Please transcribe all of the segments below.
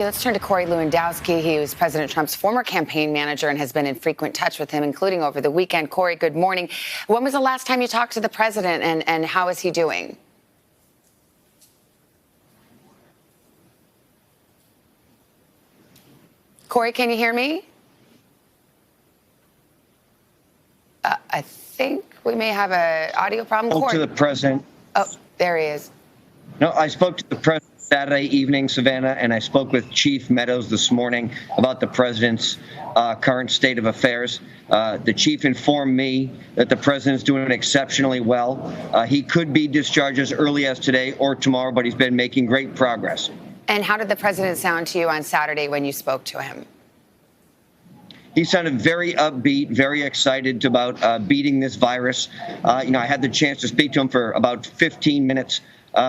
Let's turn to Corey Lewandowski. He was President Trump's former campaign manager and has been in frequent touch with him, including over the weekend. Corey, good morning. When was the last time you talked to the president, and how is he doing? Corey, can you hear me? I think we may have an audio problem. Spoke Corey. to the president. Oh, there he is. No, I spoke to the president Saturday evening, Savannah, and I spoke with Chief Meadows this morning about the president's current state of affairs. The chief informed me that the president's doing exceptionally well. He could be discharged as early as today or tomorrow, but he's been making great progress. And how did the president sound to you on Saturday when you spoke to him? He sounded very upbeat, very excited about beating this virus. I had the chance to speak to him for about 15 minutes.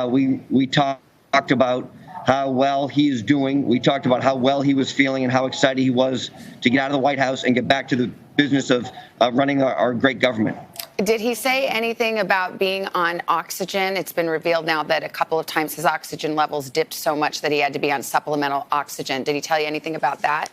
We talked about how well he is doing. We talked about how well he was feeling and how excited he was to get out of the White House and get back to the business of running our great government. Did he say anything about being on oxygen? It's been revealed now that a couple of times his oxygen levels dipped so much that he had to be on supplemental oxygen. Did he tell you anything about that?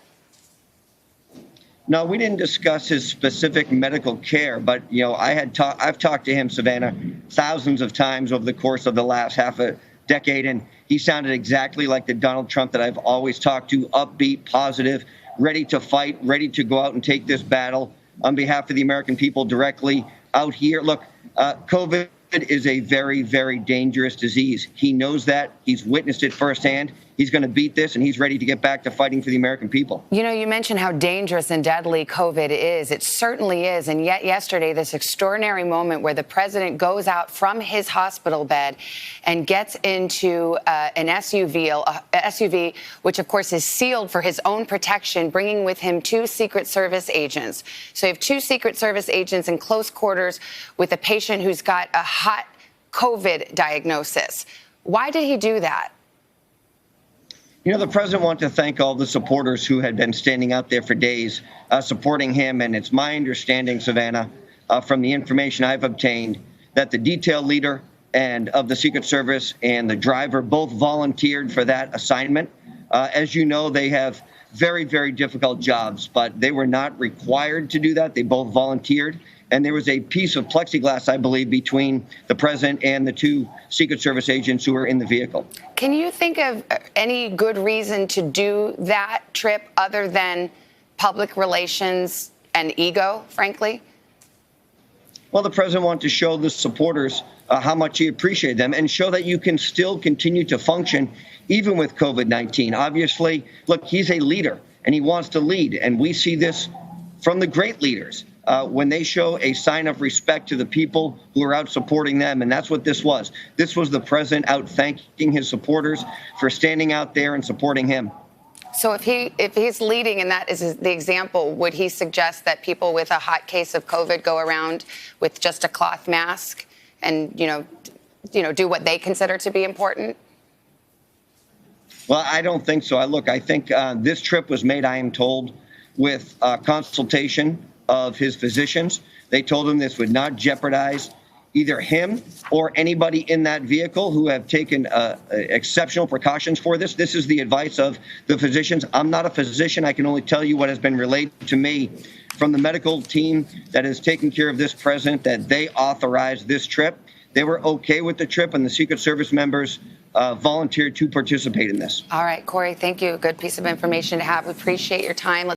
No, we didn't discuss his specific medical care, but I've talked to him, Savannah, thousands of times over the course of the last half a decade, and he sounded exactly like the Donald Trump that I've always talked to: upbeat, positive, ready to fight, ready to go out and take this battle on behalf of the American people directly out here. Look, COVID is a very, very dangerous disease. He knows that. He's witnessed it firsthand. He's going to beat this, and he's ready to get back to fighting for the American people. You mentioned how dangerous and deadly COVID is. It certainly is. And yet yesterday, this extraordinary moment where the president goes out from his hospital bed and gets into an SUV, which, of course, is sealed for his own protection, bringing with him two Secret Service agents. So you have two Secret Service agents in close quarters with a patient who's got a hot COVID diagnosis. Why did he do that? The president wanted to thank all the supporters who had been standing out there for days supporting him. And it's my understanding, Savannah, from the information I've obtained, that the detail leader and of the Secret Service and the driver both volunteered for that assignment. As you know, they have very, very difficult jobs, but they were not required to do that. They both volunteered. And there was a piece of plexiglass, I believe, between the president and the two Secret Service agents who were in the vehicle. Can you think of any good reason to do that trip other than public relations and ego, frankly? Well, the president wanted to show the supporters how much he appreciated them and show that you can still continue to function even with COVID-19. Obviously, look, he's a leader and he wants to lead. And we see this from the great leaders. When they show a sign of respect to the people who are out supporting them. And that's what this was. This was the president out thanking his supporters for standing out there and supporting him. So if he's leading and that is the example, would he suggest that people with a hot case of COVID go around with just a cloth mask and, do what they consider to be important? Well, I don't think so. I think this trip was made, I am told, with consultation of his physicians. They told him this would not jeopardize either him or anybody in that vehicle who have taken exceptional precautions for this. This is the advice of the physicians. I'm not a physician. I can only tell you what has been relayed to me from the medical team that is taking care of this president, that they authorized this trip. They were okay with the trip, and the Secret Service members volunteered to participate in this. All right, Corey, thank you. Good piece of information to have. We appreciate your time.